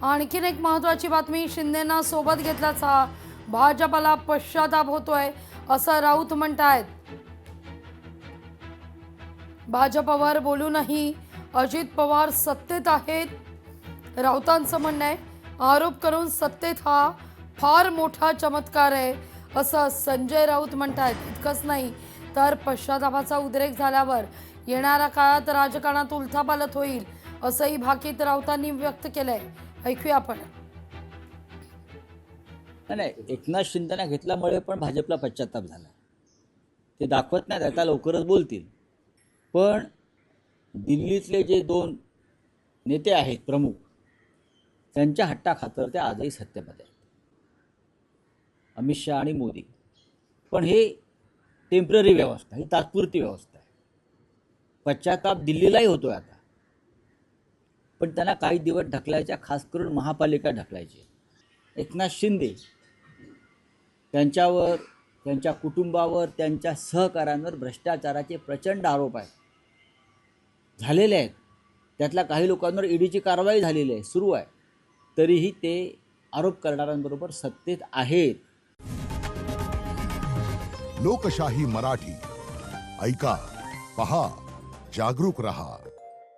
आणखीन एक महत्त्वाची बातमी, शिंदेना सोबत घेतल्याचा भाजपला पश्चाताप होतोय असं राऊत म्हणतायत. भाजपवर बोलूनही अजित पवार सत्तेत आहेत, राऊतांचं म्हणणं आहे. आरोप करून सत्तेत हा फार मोठा चमत्कार आहे असं संजय राऊत म्हणतायत. इतकंच नाही तर पश्चातापाचा उद्रेक झाल्यावर येणाऱ्या काळात राजकारणात उलथापालथ होईल असंही भाकीत राऊतांनी व्यक्त केलंय. ऐकूया आपण. नाही, एकनाथ शिंदेना घेतल्यामुळे पण भाजपला पश्चाताप झाला. ते दाखवत नाहीत, आता लवकरच बोलतील. पण दिल्लीतले जे दोन नेते आहेत प्रमुख, त्यांच्या हट्टाखातर ते आजही सत्तेमध्ये आहेत, अमित शहा आणि मोदी. पण हे टेम्पररी व्यवस्था, ही तात्पुरती व्यवस्था आहे. पश्चाताप दिल्लीलाही होतोय आता, पण त्यांना काही दिवस ढकलायच्या, खास करून महापालिका ढकलायची. एकनाथ शिंदे त्यांच्यावर, त्यांच्या कुटुंबावर, त्यांच्या सहकाऱ्यांवर भ्रष्टाचाराचे प्रचंड आरोप आहेत, झालेले आहेत. त्यातल्या काही लोकांवर ईडीची कारवाई झालेली आहे, सुरू आहे. तरीही ते आरोप करणाऱ्यांबरोबर सत्तेत आहेत. लोकशाही मराठी ऐका, पहा, जागरूक रहा.